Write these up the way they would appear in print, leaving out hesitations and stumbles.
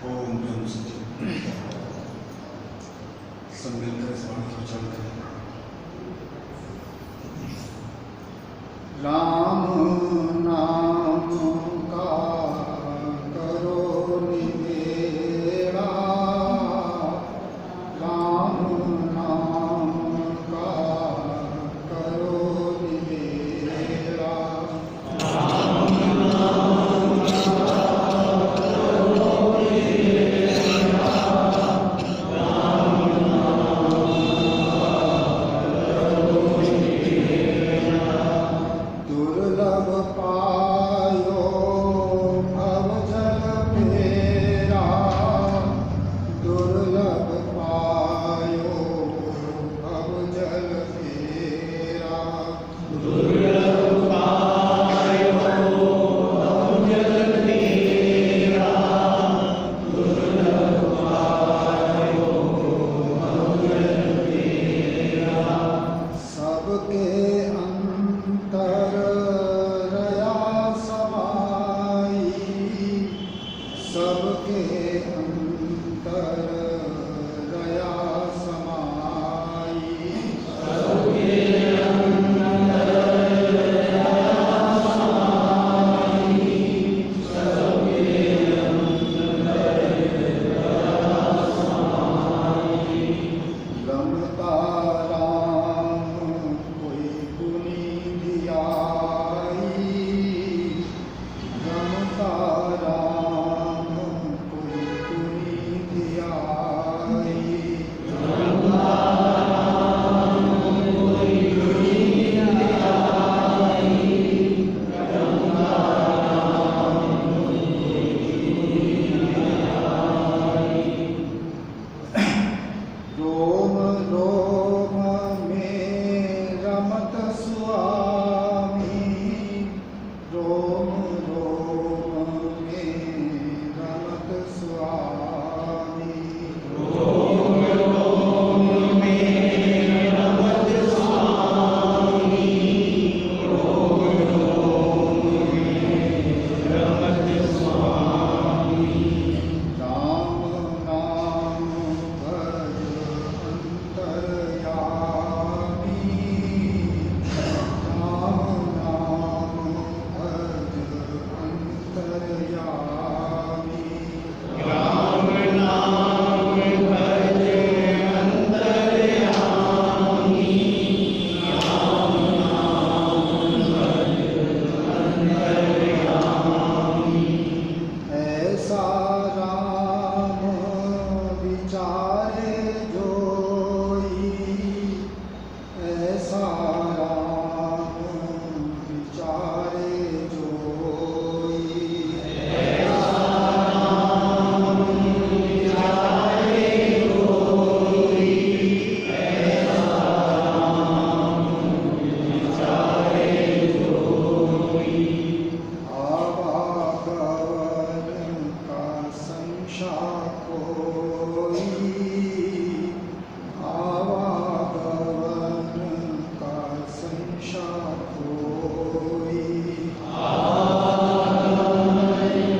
ओम ब्रह्म सत्य सब मिलकर इस वाणी को उच्चारण करें। राम नाम का करो निवेड़ा, राम नाम का करो निवेड़ा, दुर्लभ पायो भव जल फेरा, दुर्लभ पायो भव जल फेरा, दुर्लभ पायो भव जल फेरा, दुर्लभ पायो भव जल फेरा, सबके अंतर रया समाई, सबके अंतर रया समाई, सबके अंतर रया समाई, सबके अंतर रया समाई, रमता राम कोई गुनी दियाई, रमता राम कोई गुनी दियाई, रमता राम कोई गुनी दियाई, रमता राम कोई गुनी दियाई, रोम रोम में रमत स्वामी, रोम रोम में रमत स्वामी, रोम रोम में रमत स्वामी, रोम रोम में रमत स्वामी, राम नाम भज अंतर्यामी, राम नाम भज अंतर्यामी, राम नाम भज अंतर्यामी, राम नाम भज अंतर्यामी, ऐसा राम विचारे जोई, ऐसा राम विचारे जोई, ऐसा राम विचारे जोई, ऐसा राम विचारे जोई, आवागमन का संशय कोई, आवागमन का संशय कोई, आवागमन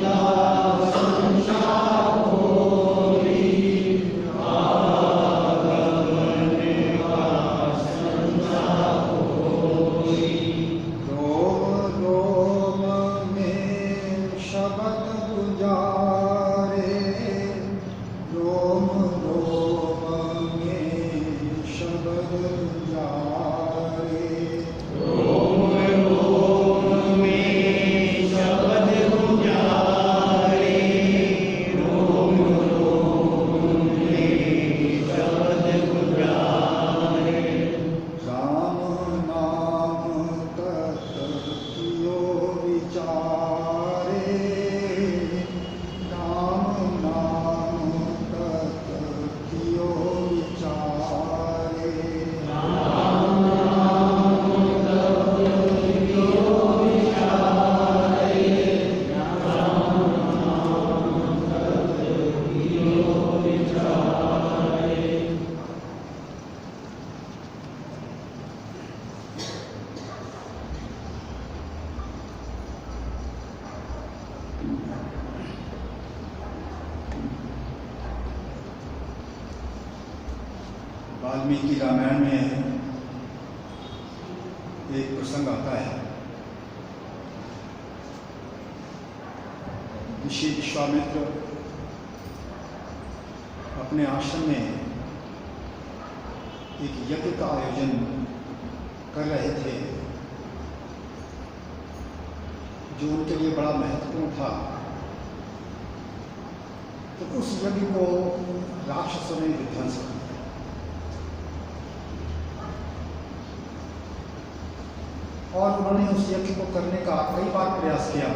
का संशय कोई, आवागमन का संशय कोई, रोम रोम में शब्द गुजारे, रोम रोम वाल्मीकि रामायण में एक प्रसंग आता है। ऋषि विश्वामित्र अपने आश्रम में एक यज्ञ का आयोजन कर रहे थे जो उनके लिए बड़ा महत्वपूर्ण था। तो उस यज्ञ को राक्षसों ने विध्वंस कर दिया। और उन्होंने उस यज्ञ को करने का कई बार प्रयास किया।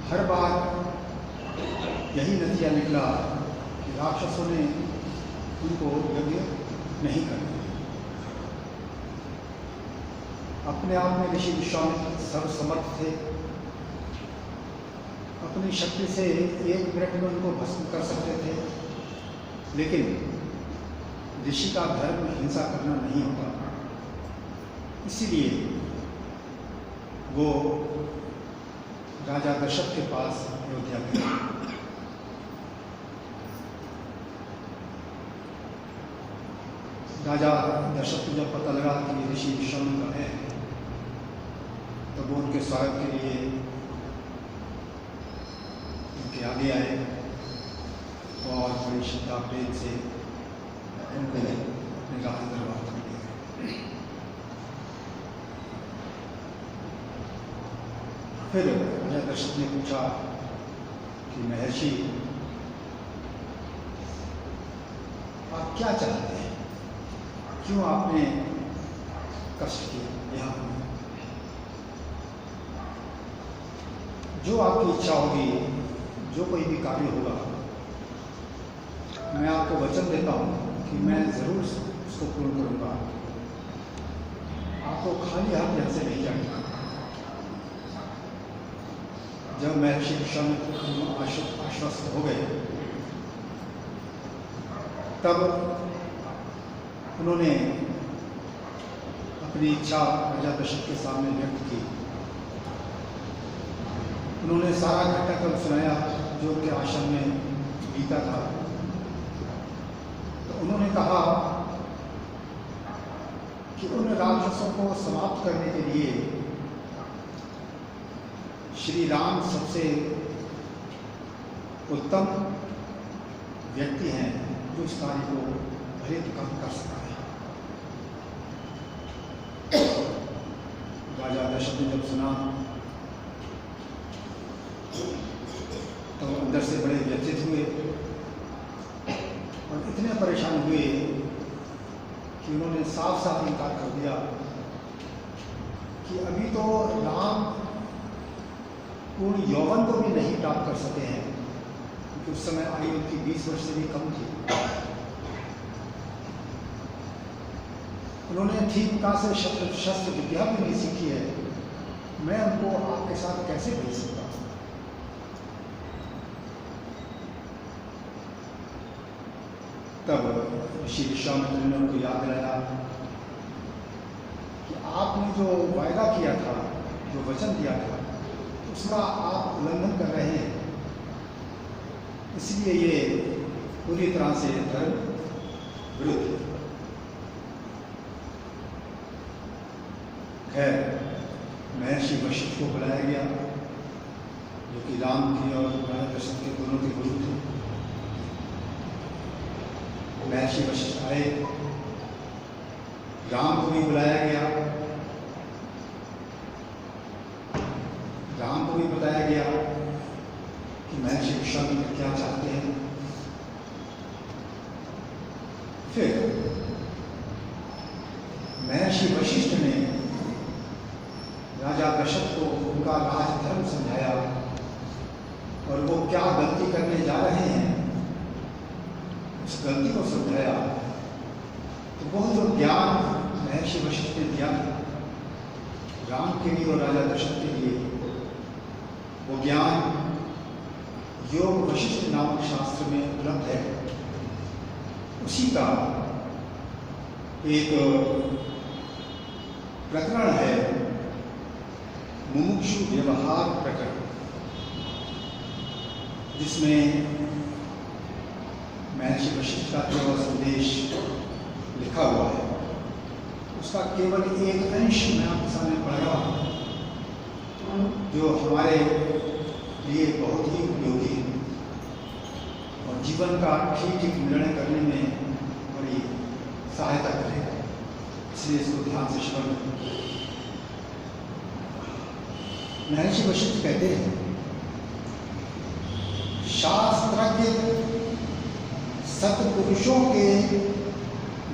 हर बार यही नतीजा निकला कि राक्षसों ने उनको यज्ञ नहीं कर दिया। अपने आप में ऋषि विश्वामित्र सर्वसमर्थ थे। अपनी शक्ति से 1 मिनट में उनको भस्म कर सकते थे, लेकिन ऋषि का धर्म हिंसा करना नहीं होता। इसीलिए वो राजा दशरथ के पास अयोध्या गए। राजा दशरथ को जब पता लगा कि ऋषि विश्वामित्र है, तो वो उनके स्वागत के लिए उनके आगे आए और बड़ी श्रद्धा प्रेम से उनको अपने राज दरबार कर दिया। फिर राजा दशरथ ने पूछा कि महर्षि, आप क्या चाहते हैं? क्यों आपने कष्ट किया? यहाँ जो आपकी इच्छा होगी, जो कोई भी कार्य होगा, मैं आपको वचन देता हूँ कि मैं जरूर उसको पूर्ण करूँगा। आपको खाली हाथ यहाँ से नहीं जाएगा। जब महर्षि विश्वामित्र आश्वस्त हो गए, तब उन्होंने अपनी इच्छा राजा दशरथ के सामने व्यक्त की। उन्होंने सारा घटनाक्रम सुनाया जो उनके आश्रम में बीता था। तो उन्होंने कहा कि उन राक्षसों को समाप्त करने के लिए श्री राम सबसे उत्तम व्यक्ति हैं जो इस कार्य को भले कम कर सकता है। राजा दशरथ ने जब सुना तो अंदर से बड़े व्यथित हुए और इतने परेशान हुए कि उन्होंने साफ साफ इनकार कर दिया कि अभी तो राम पूर्ण यौवन को भी नहीं प्राप्त कर सके हैं, क्योंकि उस समय आयु उनकी 20 वर्ष से भी कम थी। उन्होंने ठीक कहाँ से शस्त्र विद्या भी नहीं सीखी है। मैं उनको आपके साथ कैसे भेज सकता? तब ऋषि विश्वामित्र ने उनको याद दिलाया कि आपने जो वायदा किया था, जो वचन दिया था, उसका आप उल्लंघन कर रहे हैं। इसलिए ये पूरी तरह से धर्म विरुद्ध है। खैर, महर्षि वशिष्ठ को बुलाया गया, जो कि राम की और राजा दशरथ के दोनों के गुरु थे। महर्षि वशिष्ठ आए, राम को भी बुलाया गया, राम को भी बताया गया कि महर्षि विश्वामित्र क्या चाहते हैं। फिर महर्षि वशिष्ठ ने राजा दशरथ को उनका राजधर्म समझाया और वो क्या गलती करने जा रहे हैं उस गलती को समझाया। तो वो जो ज्ञान महर्षि वशिष्ठ ने दिया राम के लिए और राजा दशरथ के लिए, वो ज्ञान योग वशिष्ठ नामक शास्त्र में उपलब्ध है। उसी का एक प्रकरण है मुमुक्षु व्यवहार प्रकरण, जिसमें महर्षि वशिष्ठ का जो संदेश लिखा हुआ है, उसका केवल एक अंश मैं आपके सामने पढ़ रहा हूँ, जो हमारे लिए बहुत ही उपयोगी है और जीवन का ठीक निर्णय करने में बड़ी सहायता करेगा, इसलिए इसको ध्यान से श्रवण करें। महर्षि वशिष्ठ कहते हैं, शास्त्रज्ञ सत्पुरुषों के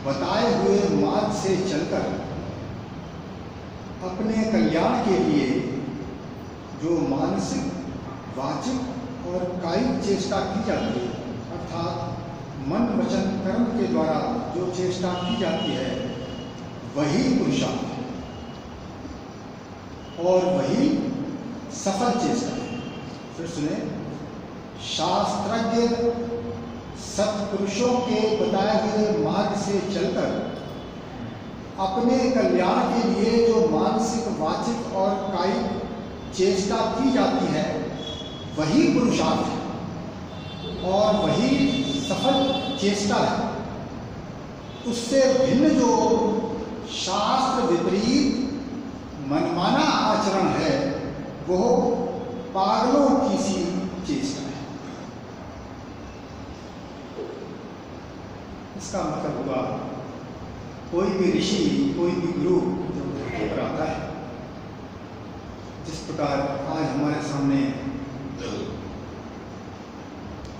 बताए हुए मार्ग से चलकर अपने कल्याण के लिए जो मानसिक, वाचिक और कायिक चेष्टा की जाती है, अर्थात मन वचन कर्म के द्वारा जो चेष्टा की जाती है, वही पुरुषार्थ है और वही सफल चेष्टा है। फिर सुने, शास्त्रज्ञ सत्पुरुषों के बताए हुए मार्ग से चलकर अपने कल्याण के लिए जो मानसिक, वाचिक और कायिक चेष्टा की जाती है, वही पुरुषार्थ है और वही सफल चेष्टा है। उससे भिन्न जो शास्त्र विपरीत मनमाना आचरण है, वो पागलों की सी चेष्टा है। इसका मतलब हुआ, कोई भी ऋषि, कोई भी गुरु जो धरती पर आता है, जिस प्रकार आज हमारे सामने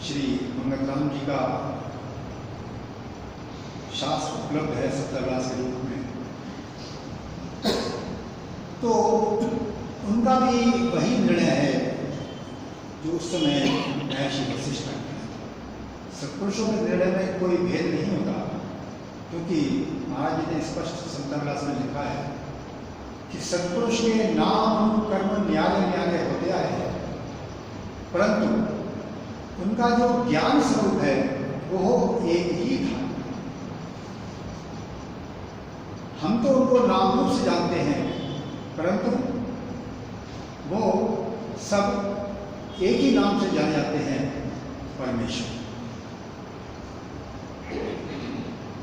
श्री मंगत राम जी का शास्त्र उपलब्ध है सत्याग्रह के रूप में, तो उनका भी वही निर्णय है जो उस समय महर्षि वशिष्ठ का था। सत्पुरुषों के निर्णय में कोई भेद नहीं होता, क्योंकि महाराज जी ने स्पष्ट सत्याग्रह में लिखा है कि सत्पुरुष के नाम कर्म न्यारे न्यारे होते आए हैं, परंतु उनका जो ज्ञान स्वरूप है वो एक ही था। हम तो उनको नाम रूप से जानते हैं, परंतु वो सब एक ही नाम से जाने जाते हैं, परमेश्वर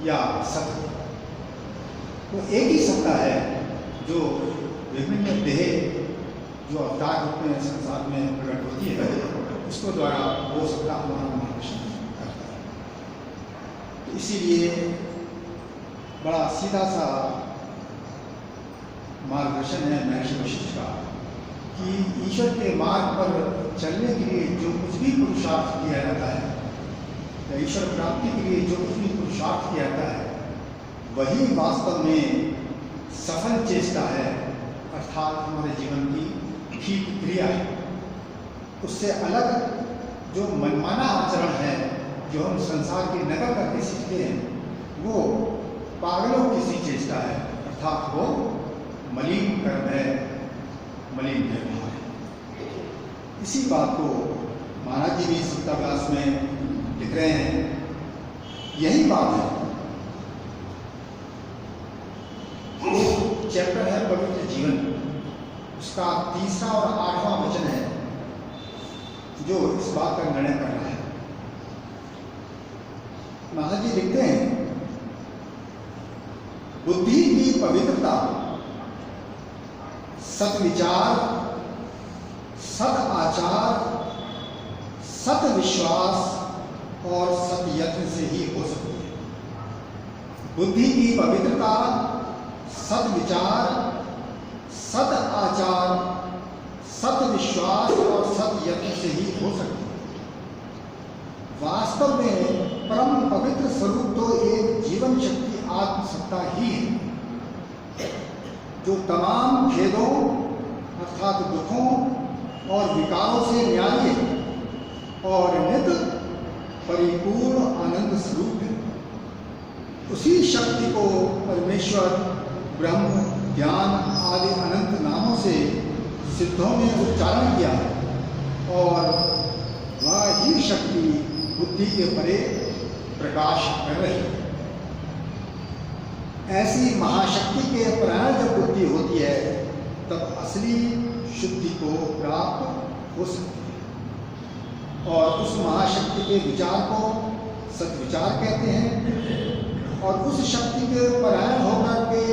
या सत्य। वो एक ही सत्ता है जो विभिन्न देह जो अवतार रूप में संसार में प्रकट होती है, उसको द्वारा वो सत्ता हमारा मार्गदर्शन करता है। तो इसीलिए बड़ा सीधा सा मार्गदर्शन है महर्षि वशिष्ठ का कि ईश्वर के मार्ग पर चलने के लिए जो कुछ भी पुरुषार्थ किया जाता है, या ईश्वर प्राप्ति के लिए जो कुछ भी पुरुषार्थ किया जाता है, वही वास्तव में सफल चेष्टा है, अर्थात हमारे जीवन की ठीक क्रिया है। उससे अलग जो मनमाना आचरण है, जो हम संसार की नकल करके सीखते हैं, वो पागलों की सी चेष्टा है, अर्थात वो मलिन कर्म है, मलिन व्यवहार है। इसी बात को महाराज जी भी सत्याग्रह में लिख रहे हैं। यही बात है। चैप्टर है पवित्र जीवन, उसका 3रा और 8वां वचन है जो इस बात का निर्णय कर रहा है। महाराज जी लिखते हैं, बुद्धि की पवित्रता, सत्विचार, सत आचार, सत विश्वास और सत्ययत्न से ही हो सकती है। बुद्धि की पवित्रता, सत विचार, सत आचार, सत विश्वास और सत यत्न से ही हो सकती है। वास्तव में परम पवित्र स्वरूप तो एक जीवन शक्ति आत्मसत्ता ही है, जो तमाम खेदों अर्थात दुखों और विकारों से न्यारी है और नित परिपूर्ण आनंद स्वरूप है। उसी शक्ति को परमेश्वर, ब्रह्म, ज्ञान आदि अनंत नामों से सिद्धों ने उच्चारण किया और वह ही शक्ति बुद्धि के परे प्रकाश कर रही है। ऐसी महाशक्ति के प्राण जब बुद्धि होती है, तब असली शुद्धि को प्राप्त हो सकती है और उस महाशक्ति के विचार को सद्विचार कहते हैं और उस शक्ति के परायण होकर के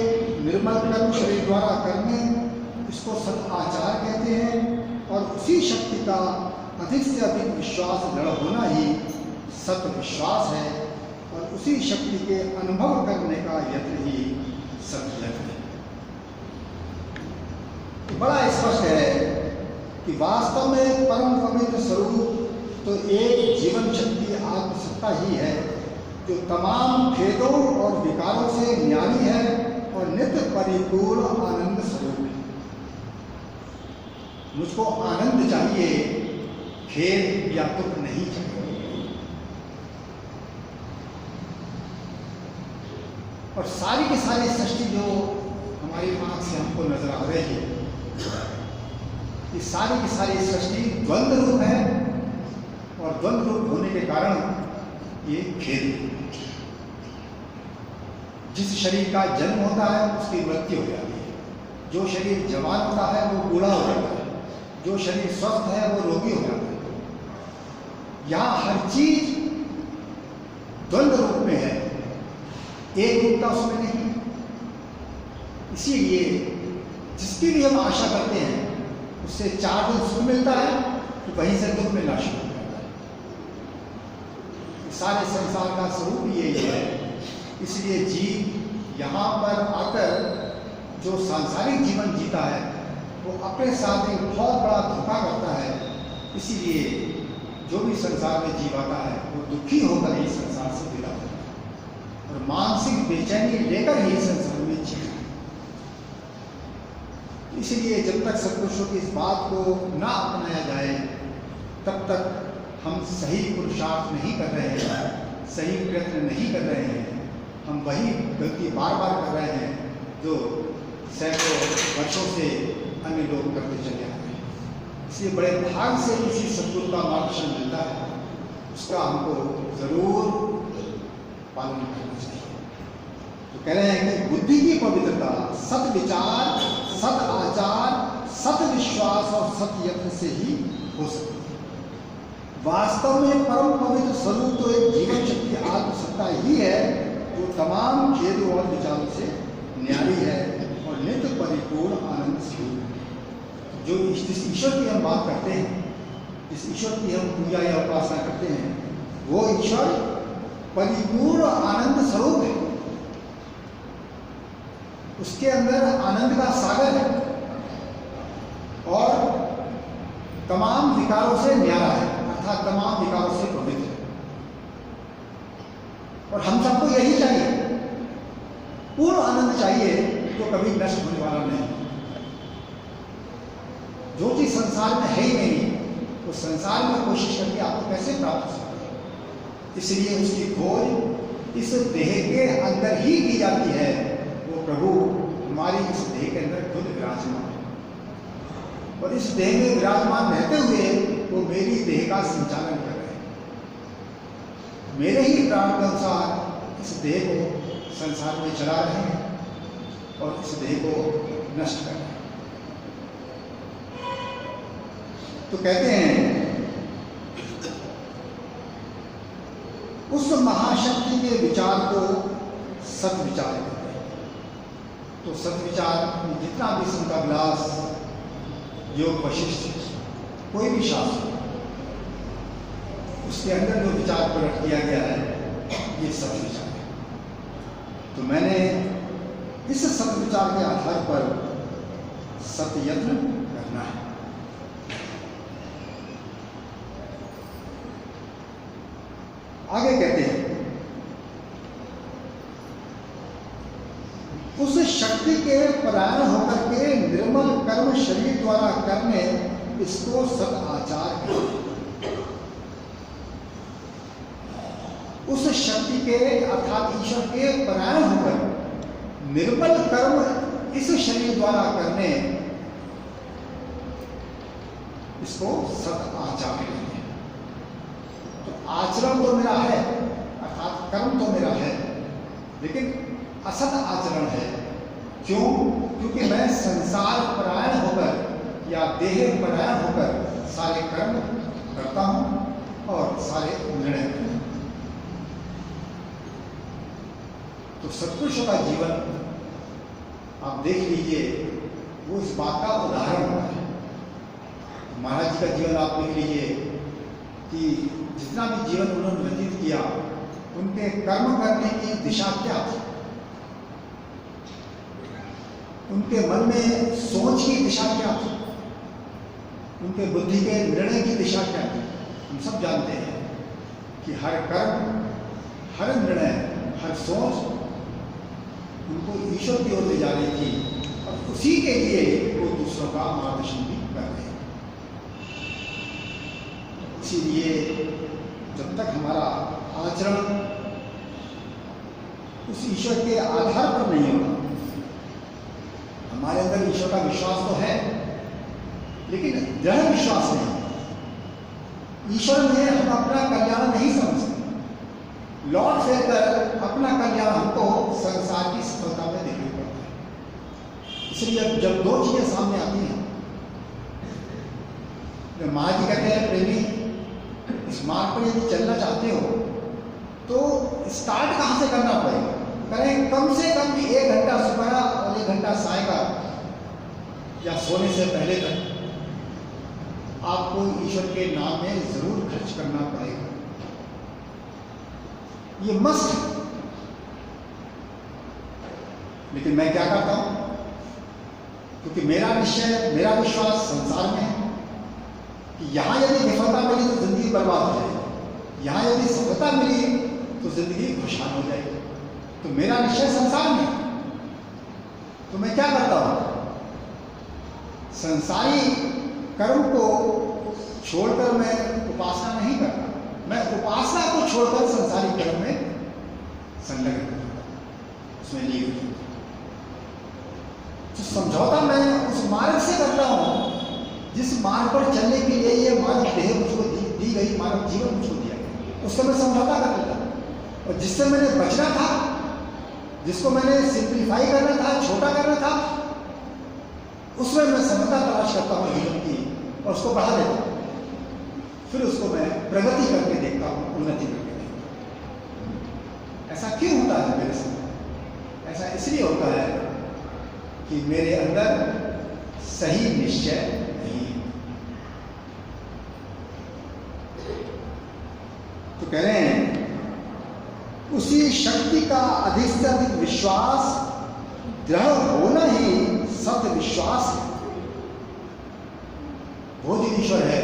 निर्मल कर्म शरीर द्वारा करने, इसको सत आचार कहते हैं। और उसी शक्ति का अधिक से अधिक विश्वास दृढ़ होना ही सत विश्वास है, और उसी शक्ति के अनुभव करने का यत्न ही सत यत्न है। तो बड़ा स्पष्ट है कि वास्तव में परम पवित्र स्वरूप तो एक जीवन शक्ति आत्मसत्ता ही है, जो तमाम खेदों और विकारों से न्यारी है और नित्य परिपूर्ण आनंद स्वरूप है। मुझको आनंद चाहिए, खेद या दुख नहीं चाहिए। और सारी की सारी सृष्टि जो हमारी आंख से हमको नजर आ रही है, ये सारी की सारी सृष्टि द्वंद्व रूप है, और द्वंद्व रूप होने के कारण ये खेद। जिस शरीर का जन्म होता है उसकी मृत्यु हो जाती है, जो शरीर जवान होता है वो बूढ़ा हो जाता है, जो शरीर स्वस्थ है वो रोगी हो जाता है। यहाँ हर चीज द्वंद्व रूप में है, एक रूपता उसमें नहीं। इसीलिए जिसकी भी हम आशा करते हैं उससे 4 दिन सुख मिलता है, तो वहीं से दुख मिलना शुरू हो जाता है। सारे संसार का स्वरूप यही है। इसलिए जीव यहाँ पर आकर जो सांसारिक जीवन जीता है वो अपने साथ एक बहुत बड़ा धोखा करता है। इसीलिए जो भी संसार में जीव आता है वो दुखी होकर ही संसार से विदा होता है, और मानसिक बेचैनी लेकर ही संसार में जीता है। इसलिए जब तक सत्पुरुषों की इस बात को ना अपनाया जाए, तब तक हम सही पुरुषार्थ नहीं कर रहे हैं, सही प्रयत्न नहीं कर रहे हैं। हम वही गलती बार बार कर रहे हैं जो सैकड़ों वर्षों से अन्य लोग करते चले आ रहे हैं। इसलिए बड़े भाग से किसी सद्गुरु का मार्गदर्शन मिलता है, उसका हमको जरूर पालन करना चाहिए। तो कह रहे हैं कि बुद्धि की पवित्रता सत विचार, सत आचार, सत विश्वास और सत यत्न से ही हो सकती है। वास्तव में परम पवित्र स्वरूप तो एक जीवन शक्ति आत्मसत्ता ही है, जो तमाम खेदों और विचारों से न्यारी है और नित्य परिपूर्ण आनंद स्वरूप है। जो जिस ईश्वर की हम बात करते हैं, जिस ईश्वर की हम पूजा या उपासना करते हैं, वो ईश्वर परिपूर्ण आनंद स्वरूप है। उसके अंदर आनंद का सागर है और तमाम विकारों से न्यारा है, अर्थात तमाम विकारों से पवित्र है। और हम सबको यही चाहिए, पूर्ण आनंद चाहिए, जो कभी नष्ट होने वाला नहीं। जो चीज संसार में है ही नहीं, वो संसार में कोशिश करके आपको कैसे प्राप्त हो सकती है। इसलिए उसकी खोज इस देह के अंदर ही की जाती है। वो प्रभु हमारी इस देह के अंदर खुद विराजमान है, और इस देह में विराजमान रहते हुए वो मेरी देह का संचालन कर रहे हैं। मेरे ही प्राण के अनुसार इस देह को संसार में चला रहे हैं और इस देह को नष्ट कर रहे हैं। तो कहते हैं उस महाशक्ति के विचार को सत विचार कहते हैं। तो सत विचार जितना भी संत विलास, योग वशिष्ठ, कोई भी शास्त्र, उसके अंदर जो विचार प्रकट किया गया है ये सत विचार है। तो मैंने इस सत विचार के आधार पर सत यत्न करना है। आगे कहते हैं उस शक्ति के परायण होकर के निर्मल कर्म शरीर द्वारा करने, इसको सत आचार कहते हैं। उस शक्ति के अर्थात ईश्वर के परायण होकर निर्मल कर्म इस शरीर द्वारा करने, इसको सत आचार कहते हैं। तो आचरण तो मेरा है, अर्थात कर्म तो मेरा है, लेकिन असत आचरण है। क्यों? क्योंकि मैं संसार परायण होकर या देह परायण होकर सारे कर्म करता हूं और सारे निर्णय करता हूं। तो सत्पुरुषों का जीवन आप देख लीजिए, वो इस बात का उदाहरण होता है। महाराज जी का जीवन आप देख लीजिए कि जितना भी जीवन उन्होंने व्यतीत किया, उनके कर्म करने की दिशा क्या थी, उनके मन में सोच की दिशा क्या थी, उनके बुद्धि के निर्णय की दिशा क्या थी। हम सब जानते हैं कि हर कर्म, हर निर्णय, हर सोच उनको ईश्वर की ओर ले जा रही थी, और उसी के लिए वो दूसरों का मार्गदर्शन भी कर रहे हैं। इसीलिए जब तक हमारा आचरण उस ईश्वर के आधार पर नहीं होगा, हमारे अंदर ईश्वर का विश्वास तो है लेकिन दृढ़ विश्वास नहीं। ईश्वर में हम अपना कल्याण नहीं समझ सकते। लौट फेर कर अपना कल्याण हमको संसार की सफलता में देखना पड़ता है। इसलिए जब दो चीजें सामने आती हैं, जब महाराज जी कहते हैं प्रेमी इस मार्ग पर यदि चलना चाहते हो तो स्टार्ट कहाँ से करना पड़ेगा? करें कम से कम 1 घंटा सुबह और 1 घंटा सायकाल या सोने से पहले तक आपको ईश्वर के नाम में जरूर खर्च करना पड़ेगा। ये मस्ट है। लेकिन मैं क्या करता हूं, क्योंकि मेरा निश्चय, मेरा विश्वास संसार में है कि यहां यदि विफलता मिली तो जिंदगी बर्बाद हो जाएगी, यहां यदि सफलता मिली तो जिंदगी खुशहाल हो जाएगी। तो मेरा निश्चय संसार में, तो मैं क्या करता हूं, संसारी कर्म को छोड़कर मैं उपासना नहीं करता, मैं उपासना को छोड़कर संसारी कर्म में संलग्न करता हूं, उसमें लीन होता हूं। तो समझौता मैं उस मार्ग से करता हूं जिस मार्ग पर चलने के लिए ये मानव देह मुझको दी गई, मानव जीवन मुझको दिया गया, उससे मैं समझौता कर लेता हूं। और जिससे मैंने बचना था, जिसको मैंने सिंप्लीफाई करना था, छोटा करना था, उसमें मैं समझता तलाश करता हूँ जीवन की और उसको बढ़ा देता हूँ। फिर उसको मैं प्रगति करके देखता हूँ, उन्नति करके देखता हूँ। ऐसा क्यों होता है मेरे साथ? ऐसा इसलिए होता है कि मेरे अंदर सही निश्चय नहीं है। तो कह रहे हैं उसी शक्ति का अधिक से अधिक विश्वास, दृढ़ होना ही सत्य विश्वास है। वो जो ईश्वर है,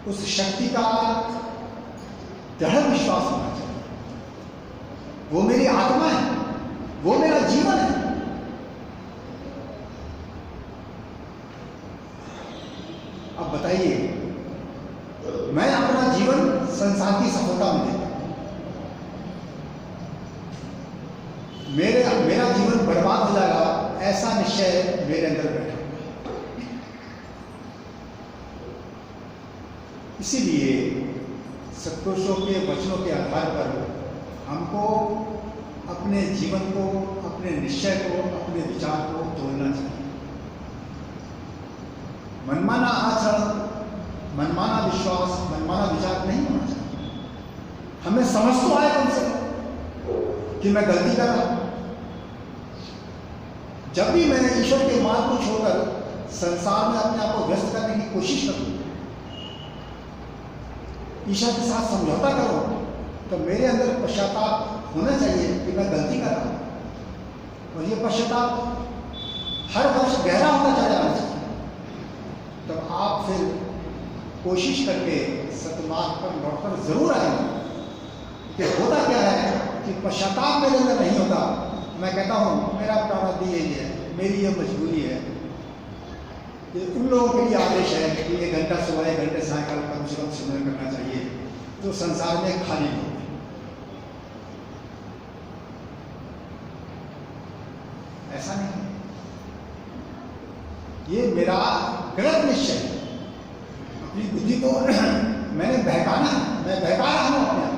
उस शक्ति का दृढ़ विश्वास होना चाहिए। वो मेरी आत्मा है, वो मेरा जीवन है। अब बताइए, मैं अपना जीवन संसार की सफलता में देता हूं, मेरा जीवन बर्बाद हो जाएगा, ऐसा निश्चय मेरे अंदर बैठा। इसीलिए सत्पुरुषों के वचनों के आधार पर हमको अपने जीवन को, अपने निश्चय को, अपने विचार को तोड़ना चाहिए। मनमाना आचरण, मनमाना विश्वास, मनमाना विचार नहीं होना चाहिए। हमें समझ तो आए कम से कम कि मैं गलती कर रहा हूं। जब भी मैंने ईश्वर के मार्ग को छोड़कर संसार में अपने आप को व्यस्त करने की कोशिश करूं, ईश्वर के साथ समझौता करो, तो मेरे अंदर पश्चाताप होना चाहिए कि मैं गलती कर रहा हूं। और ये पश्चाताप हर वर्ष गहरा होता चला जाना चाहिए। तब आप फिर कोशिश करके सतमार्ग पर लौटकर जरूर आएंगे। कि होता क्या है कि पश्चाताप मेरे अंदर नहीं होता। मैं कहता हूँ मेरा प्रारब्ध यही है, मेरी ये मजबूरी है। ये उन लोगों के लिए आदेश है कि 1 घंटा सुबह, 1 घंटे सायकाल कम से कम सिमरन करना चाहिए, जो संसार में खाली हो। ऐसा नहीं, ये मेरा गलत निश्चय है। अपनी बुद्धि को मैंने बहकाना है, मैं बहका रहा हूं अपने आप।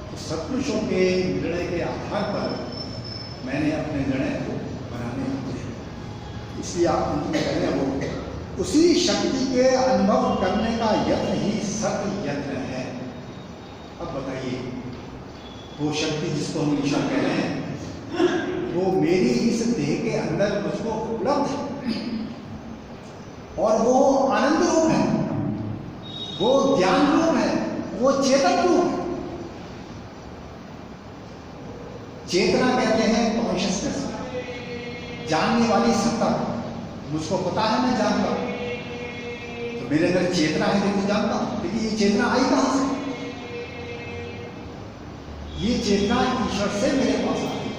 तो सत्पुरुषों के निर्णय के आधार पर मैंने अपने निर्णय को बनाने होते हैं। इसलिए आप उनके कहने वो उसी शक्ति के अनुभव करने का यत्न ही सत्य यत्न है। अब बताइए, वो शक्ति जिसको हम ईश्वर कह रहे हैं, वो मेरी इस देह के अंदर मुझको उपलब्ध है, और वो आनंद रूप है, वो ज्ञान रूप है, वो चेतन रूप है। चेतना कहते हैं कॉन्शियसनेस, जानने वाली सत्ता। मुझको पता है मैं जानता हूं, तो मेरे अंदर चेतना है जो मैं जानता हूं, लेकिन ये चेतना आई कहां से? ये चेतना ईश्वर से मेरे पास आई,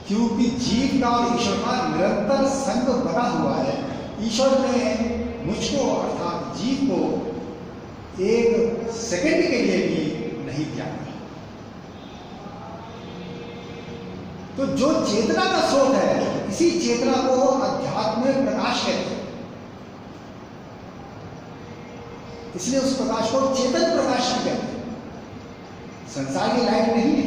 क्योंकि जीव का और ईश्वर का निरंतर संग बना हुआ है। ईश्वर ने मुझको अर्थात जीव को एक सेकंड के लिए भी नहीं त्यागा। तो जो चेतना का स्रोत है, इसी चेतना को अध्यात्म में प्रकाश कहते हैं, इसलिए उस प्रकाश को चेतन प्रकाश कहते हैं। संसार की लाइट नहीं है।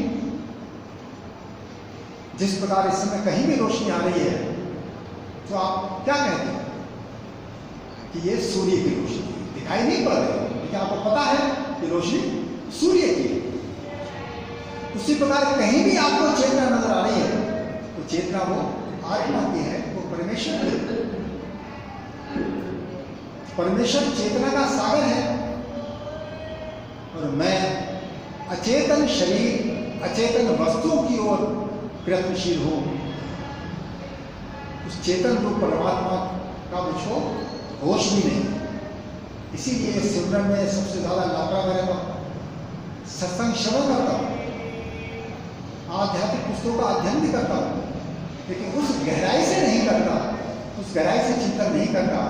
जिस प्रकार इस समय कहीं भी रोशनी आ रही है, तो आप क्या कहते हैं कि ये सूर्य की रोशनी दिखाई नहीं पड़ रही, लेकिन आपको पता है कि रोशनी सूर्य की है। उसी प्रकार कहीं भी आपको चेतना नजर आ रही है, तो चेतना वो आत्मा की है, वो परमेश्वर की है। परमेश्वर चेतना का सागर है, और मैं अचेतन शरीर, अचेतन वस्तुओं की ओर प्रयत्नशील हूं। उस चेतन रूप परमात्मा का मुझको होश भी नहीं। इसीलिए सिमरन में सबसे ज्यादा लापरवाह रहता हूं, सत्संग श्रवण करता हूं, आध्यात्मिक पुस्तकों का अध्ययन भी करता हूं, लेकिन उस गहराई से नहीं करता, उस गहराई से चिंतन नहीं करता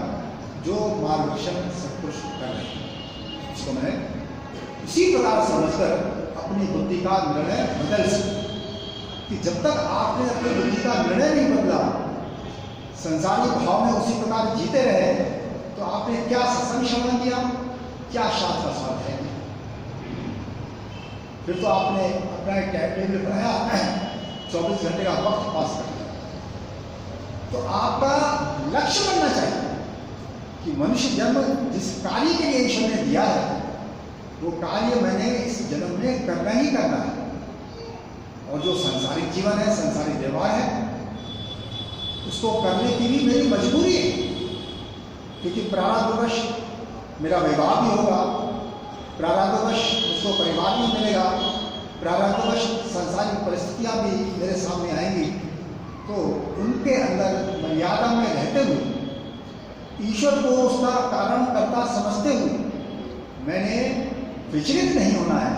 जो मार्गदर्शन सत्पुरुष कर रहे हैं। उसको मैं उसी प्रकार समझकर अपनी बुद्धि का निर्णय बदल सकूं। कि जब तक आपने अपनी बुद्धि का निर्णय नहीं बदला, संसारिक भाव में उसी प्रकार जीते रहे, तो आपने क्या सत्संग श्रवण किया, क्या शास्त्र स्वाध्याय किया? फिर तो आपने अपना एक टाइम टेबल बनाया, 24 घंटे का वक्त पास कर दिया। तो आपका लक्ष्य बनना चाहिए कि मनुष्य जन्म जिस कार्य के लिए ईश्वर ने दिया है, वो कार्य मैंने इस जन्म में करना ही करना है। और जो सांसारिक जीवन है, सांसारिक व्यवहार है, उसको करने की भी मेरी मजबूरी है, क्योंकि प्रारब्धवश मेरा विवाह भी होगा, प्रारब्धवश उसको परिवार भी मिलेगा, प्रारब्धवश सांसारिक परिस्थितियां भी मेरे सामने आएंगी। तो उनके अंदर मर्यादा में रहते हुए, ईश्वर को उसका कारण कर्ता समझते हुए मैंने विचलित नहीं होना है।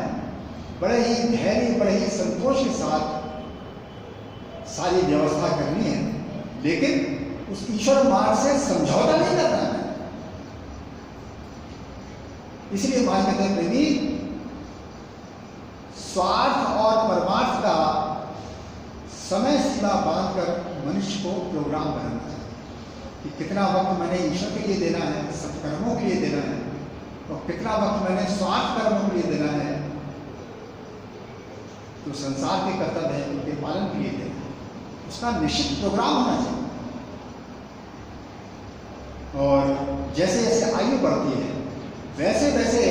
बड़े ही धैर्य, बड़े ही संतोष के साथ सारी व्यवस्था करनी है, लेकिन उस ईश्वर मार्ग से समझौता नहीं करना है। इसलिए मान कहते हैं प्रेमी, स्वार्थ और परमार्थ का समय सीमा बांधकर मनुष्य को प्रोग्राम बनाना चाहिए कि कितना वक्त मैंने ईश्वर के लिए देना है, सत्कर्मों के लिए देना है, और कितना वक्त मैंने स्वार्थ कर्मों के लिए देना है, तो संसार के कर्तव्य है उनके पालन के लिए देना है। उसका निश्चित प्रोग्राम होना चाहिए। और जैसे जैसे आयु बढ़ती है, वैसे वैसे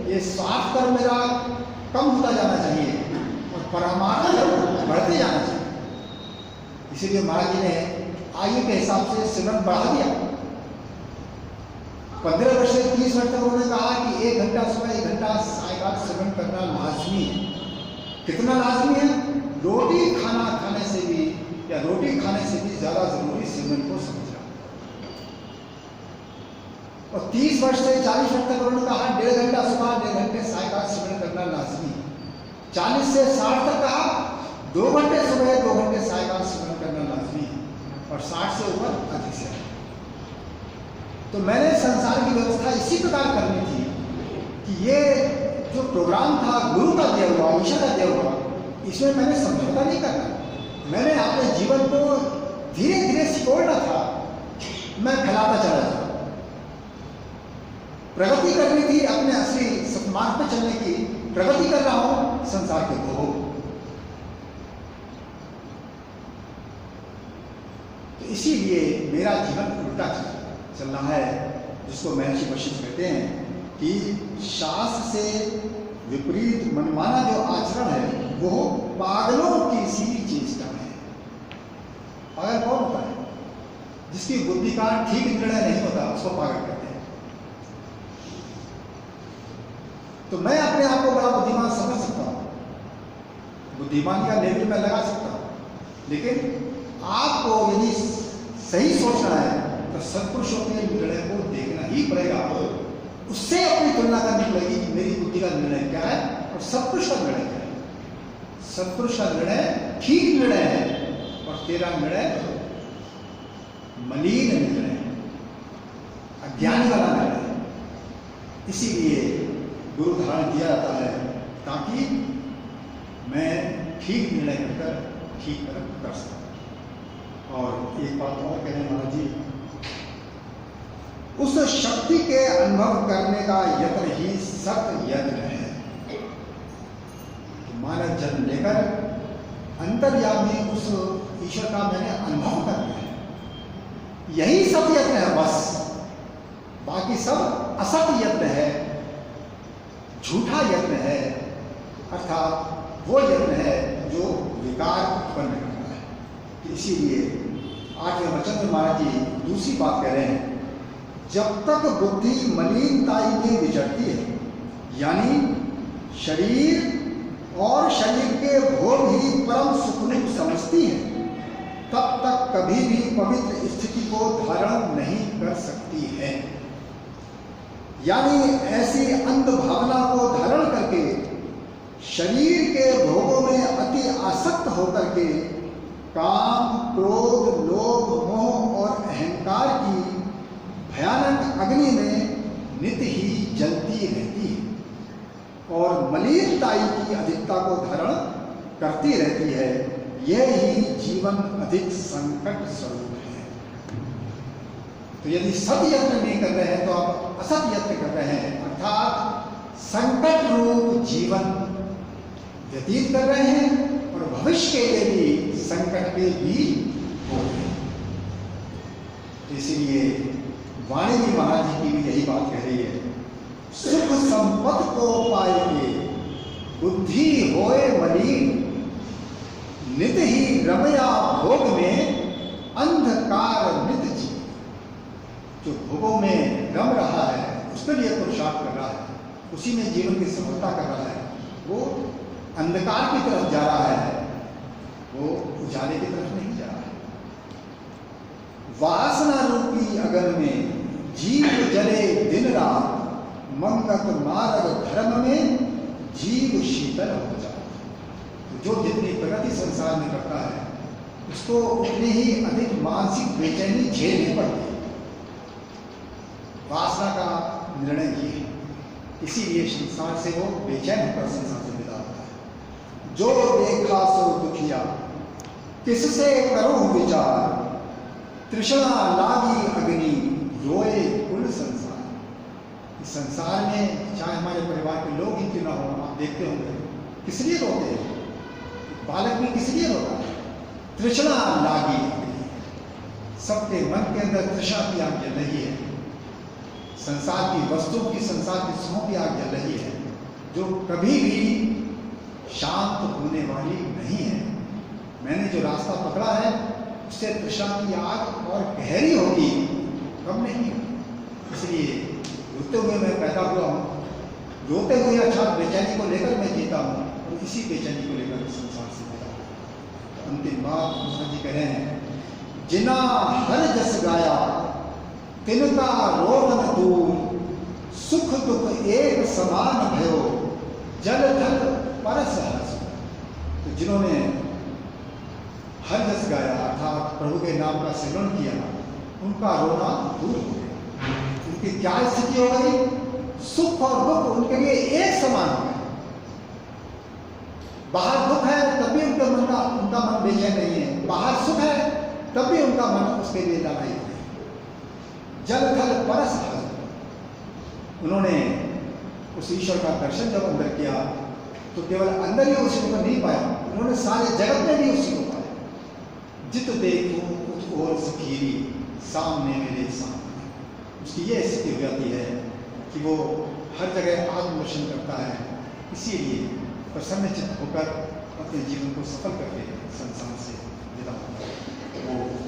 ये स्वार्थ कर्म मेरा कम होता जाना चाहिए और परमार्थ कर्म बढ़ते जाना चाहिए। इसीलिए महाराज जी ने आयु के हिसाब से सिमरन बढ़ा दिया। 15 वर्ष से 30 वर्ष तक उन्होंने कहा कि 1 घंटा सुबह, 1 घंटा सायकाल सिमरन करना लाजमी है। कितना लाजमी है? रोटी खाना खाने से भी, या रोटी खाने से भी ज्यादा जरूरी सिमरन को समझना। और 30 वर्ष से 40 वर्ष तक उन्होंने कहा 1.5 घंटा सुबह, 1.5 घंटे सायकाल सिमरन करना लाजमी है। 40 से 60 तक कहा 2 घंटे सुबह, 2 घंटे सायकाल सिमरन करना लाजमी है। और 60 से ऊपर अधिक से। तो मैंने संसार की व्यवस्था इसी प्रकार करनी थी कि ये जो प्रोग्राम था गुरु का दिया हुआ, ईश्वर का दिया हुआ, इसमें मैंने समझौता नहीं करना। मैंने अपने जीवन को धीरे धीरे सिकोड़ना था। मैं फैलाता चला था, प्रगति करनी थी, अपने असली सतमार्ग पे चलने की प्रगति कर रहा हूं संसार के को। तो इसीलिए मेरा जीवन उल्टा चलना है, जिसको महर्षि वशिष्ठ कहते हैं कि शास्त्र से विपरीत मनमाना जो आचरण है वो पागलों की सी चेष्टा है। पागल कौन होता है? जिसकी बुद्धि का ठीक निर्णय नहीं होता उसको पागल कहते हैं। तो मैं अपने आप को बड़ा बुद्धिमान समझ सकता हूं, बुद्धिमान का लेवल में लगा सकता हूं, लेकिन आपको यदि सही सोचना है तो सत्पुरुषों के निर्णय को देखना ही पड़ेगा। उससे अपनी तुलना करनी पड़ेगी कि मेरी बुद्धि का निर्णय क्या है और सत्पुरुष का निर्णय क्या है। सत्पुरुष का निर्णय ठीक निर्णय है और तेरा निर्णय मलिन निर्णय है, अज्ञानी वाला निर्णय है। इसीलिए गुरु धारण किया जाता है ताकि मैं ठीक निर्णय कर ठीक कर्म कर सकूं। और एक बात और कह रहे हैं महाराज जी, उस शक्ति के अनुभव करने का यत्न ही सत्य यत्न है। मानव जन्म लेकर अंतर्यामी उस ईश्वर का मैंने अनुभव कर लिया है, यही सत्य यत्न है बस। बाकी सब असत्य यत्न है, झूठा यत्न है, अर्थात वो यत्न है जो विकार उत्पन्न करता है। इसीलिए 8वें वचन में महाराज जी दूसरी बात कह रहे हैं, जब तक बुद्धि मलिनताई में विचरती है, यानी शरीर और शरीर के भोग ही परम सुख समझती है, तब तक कभी भी पवित्र स्थिति को धारण नहीं कर सकती है। यानी ऐसी अंध भावना को धारण करके शरीर के भोगों में अति आसक्त होकर के काम, क्रोध, लोभ, मोह और अहंकार की भयानक अग्नि में नित्य ही जलती रहती है और मलिनताई की अधिकता को धारण करती रहती है। यह ही जीवन अधिक संकट स्वरूप है। तो यदि सत्य यत्न नहीं कर रहे हैं तो आप असत यत्न कर रहे हैं, अर्थात संकट रूप जीवन व्यतीत कर रहे हैं और भविष्य के लिए भी संकट के भी हो रहे हैं। इसीलिए वाणी जी महाराज जी की भी यही बात कह रही है, सुख संपत्ति को पाए के बुद्धि होए मलिन, नित ही रमया भोग में अंधकार नित जी। जो भोगों में रम रहा है उसके लिए पुरुषार्थ कर रहा है, उसी में जीवन की सफलता कर रहा है, वो अंधकार की तरफ जा रहा है, वो उजाले की तरफ नहीं जा रहा है। वासना रूपी अगर में जीव जले दिन रात, मंगत मार्ग धर्म में जीव शीतल हो जाता है। जो जितनी प्रगति संसार में करता है उसको उतनी ही अधिक मानसिक बेचैनी झेलनी पड़ती है। वासना का निर्णय ये है, इसीलिए संसार से वो बेचैन होकर संसार से विदा होता है। जो देखा सो दुखिया, किससे करूं विचार, तृष्णा लागी अग्नि, रोए कुल संसार। इस संसार में चाहे हमारे परिवार के लोग ही क्यों ना हो, आप देखते होंगे किस लिए रोते हैं, बालक भी किस लिए रोता है, तृष्णा लागी अग्नि। सबके मन के अंदर तृष्णा की आग जल रही है, संसार की वस्तुओं की, संसार की सुखों की आग जल रही है, जो कभी भी शांत होने वाली नहीं है। मैंने जो रास्ता पकड़ा है उससे तृष्णा की आग और गहरी होगी, कम नहीं। इसलिए रोते हुए मैं पैदा हुआ हूँ, रोते हुए अर्थात बेचैनी को लेकर मैं जीता हूँ और इसी बेचैनी को लेकर संसार से जीता हूँ। तो अंतिम बात कृष्ण जी कह रहे हैं, जिना हर जस गाया तिनका रोदन दूर, सुख दुख एक समान भयो, जल थल परस हस। तो जिन्होंने हर जस गाया अर्थात प्रभु के नाम का सेवन किया, उनका रोना दूर हो गया। उनकी क्या स्थिति हो गई, सुख और दुख उनके लिए एक समान हो गए। बाहर दुख है तब भी उनका मन बेचैन नहीं है, बाहर सुख है तब भी उनका मन उसके लिए लड़ाई है। जल थल परस हस। उन्होंने उस ईश्वर का दर्शन जब अंदर किया तो केवल अंदर ही उसी को नहीं पाया, उन्होंने सारे जगत में भी उसी को पाया। जित देखो कुछ और सखीरी, सामने मेरे सामने। उसकी यह स्थिति हो जाती है कि वो हर जगह आत्मदर्शन करता है, इसीलिए प्रसन्नचित्त होकर अपने जीवन को सफल करके संसार से विदा होता है। वो